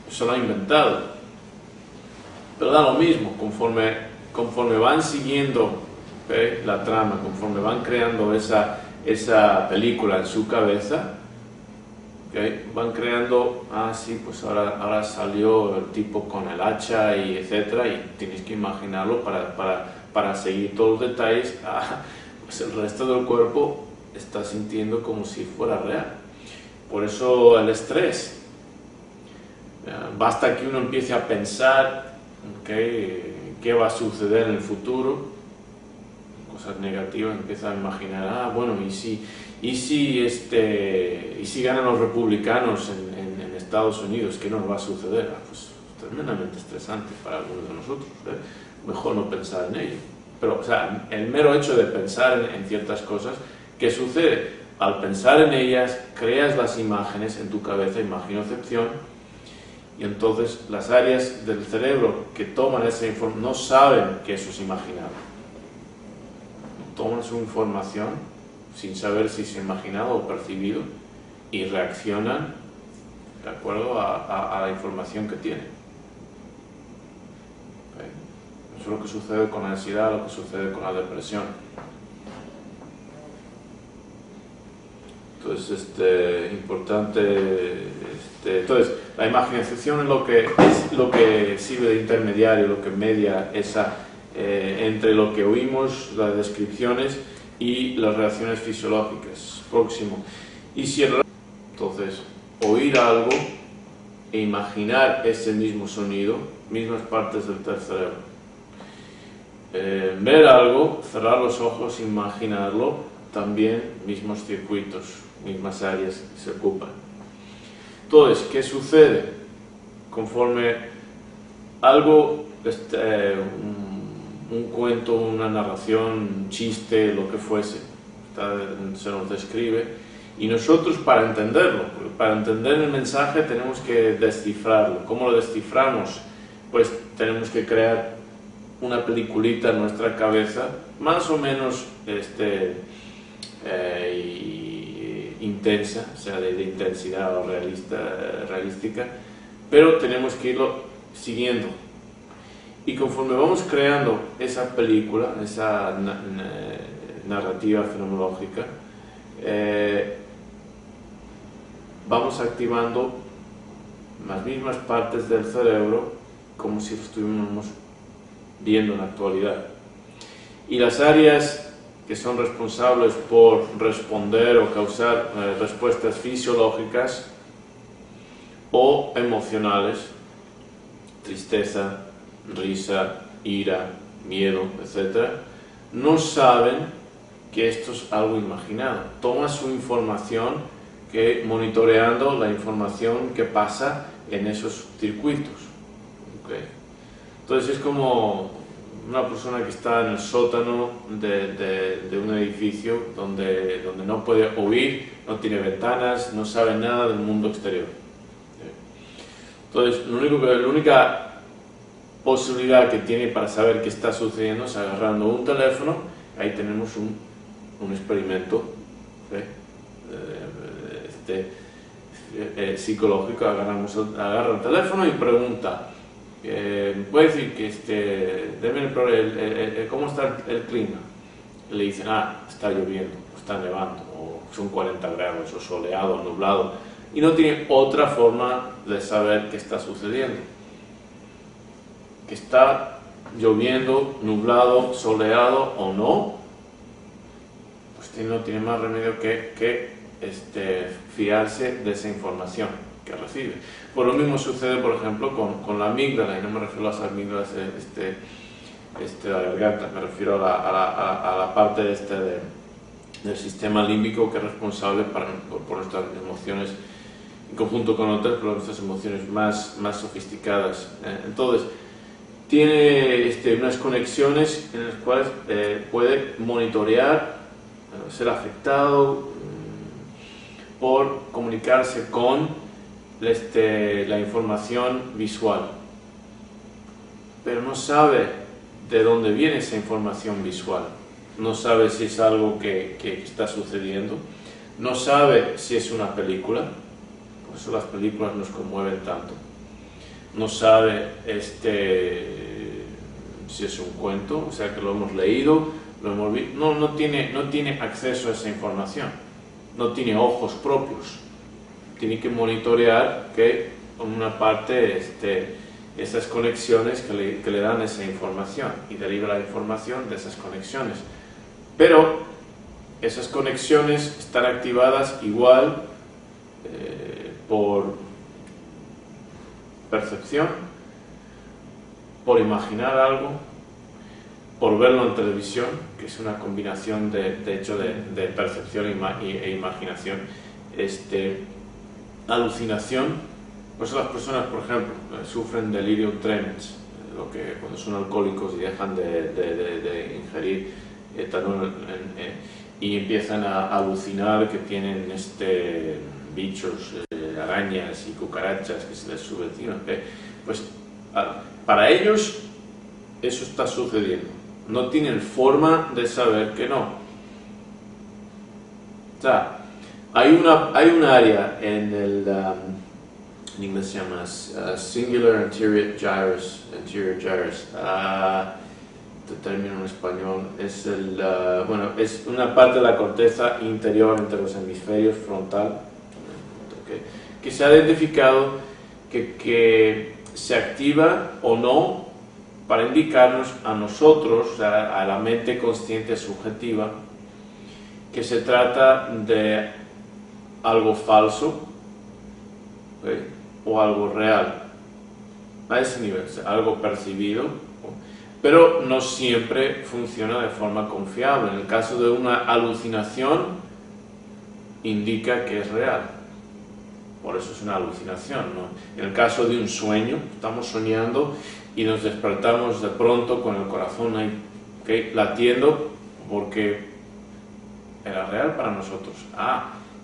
se lo ha inventado. Pero da lo mismo, conforme van siguiendo la trama, conforme van creando esa película en su cabeza, van creando, pues ahora salió el tipo con el hacha y etcétera, y tienes que imaginarlo para seguir todos los detalles. Pues el resto del cuerpo está sintiendo como si fuera real. Por eso el estrés. Basta que uno empiece a pensar qué va a suceder en el futuro, cosas negativas, empieza a imaginar, bueno, y si ganan los republicanos en Estados Unidos, ¿qué nos va a suceder? Pues tremendamente estresante para algunos de nosotros. Mejor no pensar en ello. Pero, o sea, el mero hecho de pensar en ciertas cosas, ¿qué sucede? Al pensar en ellas, creas las imágenes en tu cabeza, imaginocepción, y entonces las áreas del cerebro que toman esa información no saben que eso es imaginado. Toman su información sin saber si es imaginado o percibido y reaccionan de acuerdo a la información que tienen. ¿Okay? Eso es lo que sucede con la ansiedad, lo que sucede con la depresión. Entonces, importante. Entonces, la imaginación es lo que sirve de intermediario, lo que media entre lo que oímos, las descripciones y las reacciones fisiológicas. Próximo. Y si entonces, oír algo e imaginar ese mismo sonido, mismas partes del cerebro. Ver algo, cerrar los ojos, imaginarlo, también mismos circuitos, mismas áreas que se ocupan. Entonces, ¿qué sucede? Conforme algo, un cuento, una narración, un chiste, lo que fuese, se nos describe, y nosotros para entenderlo, para entender el mensaje tenemos que descifrarlo. ¿Cómo lo desciframos? Pues tenemos que crear una peliculita en nuestra cabeza, más o menos intensa, o sea, de intensidad o realística, pero tenemos que irlo siguiendo. Y conforme vamos creando esa película, esa narrativa fenomenológica, vamos activando las mismas partes del cerebro como si lo estuviéramos viendo en la actualidad. Y las áreas que son responsables por responder o causar respuestas fisiológicas o emocionales, tristeza, risa, ira, miedo, etc., no saben que esto es algo imaginado. Toma su información monitoreando la información que pasa en esos circuitos. ¿Okay? Entonces es como una persona que está en el sótano de un edificio donde no puede oír, no tiene ventanas, no sabe nada del mundo exterior. Entonces, la única posibilidad que tiene para saber qué está sucediendo es agarrando un teléfono. Ahí tenemos un experimento psicológico. Agarra el teléfono y pregunta. Voy a decir que ¿cómo está el clima? Y le dicen, está lloviendo, está nevando, o son 40 grados, o soleado, o nublado, y no tiene otra forma de saber qué está sucediendo. Que está lloviendo, nublado, soleado o no, pues no tiene más remedio que fiarse de esa información que recibe. Pues lo mismo sucede, por ejemplo, con la amígdala, y no me refiero a las amígdalas de la garganta, me refiero a la parte del sistema límbico que es responsable por nuestras emociones, en conjunto con otras, por nuestras emociones más sofisticadas. Entonces, tiene unas conexiones en las cuales puede monitorear, ser afectado por comunicarse con la información visual, pero no sabe de dónde viene esa información visual, no sabe si es algo que está sucediendo, no sabe si es una película, por eso las películas nos conmueven tanto, no sabe si es un cuento, o sea que lo hemos leído, lo hemos visto, no tiene acceso a esa información, no tiene ojos propios. Tiene que monitorear que una parte esas conexiones que le dan esa información y deriva la información de esas conexiones. Pero esas conexiones están activadas igual por percepción, por imaginar algo, por verlo en televisión, que es una combinación de percepción e imaginación, alucinación Por eso las personas, por ejemplo, sufren delirium tremens, lo que cuando son alcohólicos y dejan de ingerir etanol y empiezan a alucinar que tienen bichos, arañas y cucarachas que se les suben encima. Pues para ellos eso está sucediendo. No tienen forma de saber que no. O sea, hay una área en en inglés se llama Singular Anterior Gyrus, término en español, es es una parte de la corteza interior entre los hemisferios frontal, que se ha identificado que se activa o no para indicarnos a nosotros, a la mente consciente subjetiva, que se trata de algo falso, ¿okay?, o algo real, a ese nivel, algo percibido, pero no siempre funciona de forma confiable. En el caso de una alucinación, indica que es real, por eso es una alucinación, ¿no? En el caso de un sueño, estamos soñando y nos despertamos de pronto con el corazón ahí, ¿okay?, latiendo, porque era real para nosotros.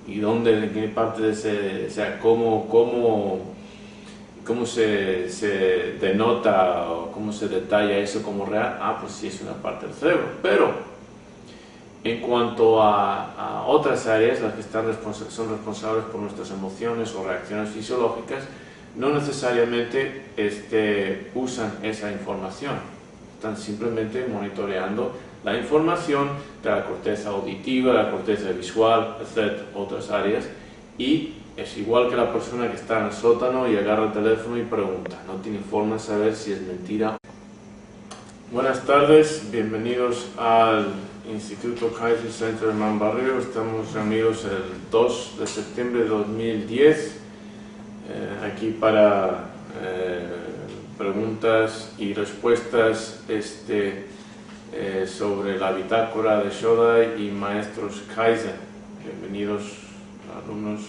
¿Y dónde, en qué parte de ese, o sea, cómo se denota o cómo se detalla eso como real? Pues sí, es una parte del cerebro. Pero en cuanto a otras áreas, las que son responsables por nuestras emociones o reacciones fisiológicas, no necesariamente usan esa información. Están simplemente monitoreando la información de la corteza auditiva, de la corteza visual, etc., otras áreas, y es igual que la persona que está en el sótano y agarra el teléfono y pregunta, no tiene forma de saber si es mentira. Buenas tardes, bienvenidos al Instituto Kaiser Center de Mambarrio. Estamos reunidos el 2 de septiembre de 2010, aquí para preguntas y respuestas sobre la bitácora de Shodai y maestros Kaizen. Bienvenidos, alumnos.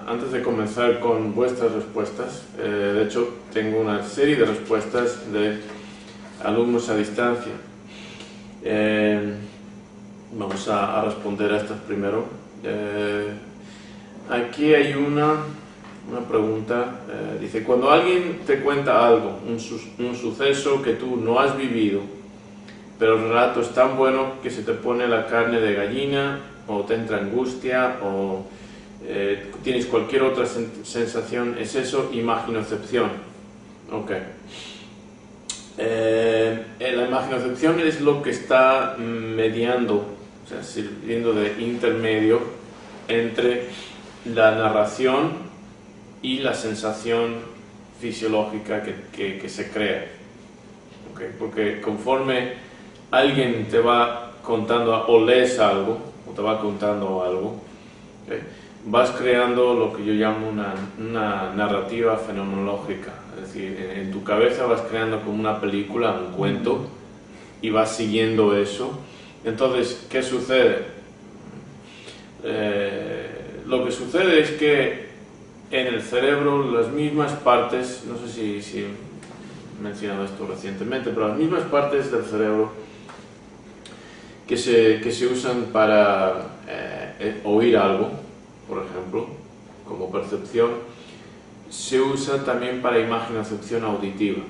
Antes de comenzar con vuestras respuestas, de hecho tengo una serie de respuestas de alumnos a distancia. Vamos a responder a estas primero. Aquí hay una pregunta, dice: cuando alguien te cuenta algo, un suceso que tú no has vivido, pero el relato es tan bueno que se te pone la carne de gallina, o te entra angustia, o tienes cualquier otra sensación, ¿es eso imaginocepción? Ok. La imaginocepción es lo que está mediando, o sea, sirviendo de intermedio entre la narración y la sensación fisiológica que se crea. ¿Okay? Porque conforme alguien te va contando o lees algo, o te va contando algo, ¿okay?, vas creando lo que yo llamo una narrativa fenomenológica. Es decir, en tu cabeza vas creando como una película, un cuento, y vas siguiendo eso. Entonces, ¿qué sucede? Lo que sucede es que en el cerebro las mismas partes, no sé si he mencionado esto recientemente, pero las mismas partes del cerebro que se usan para oír algo, por ejemplo, como percepción, se usa también para imaginocepción auditiva.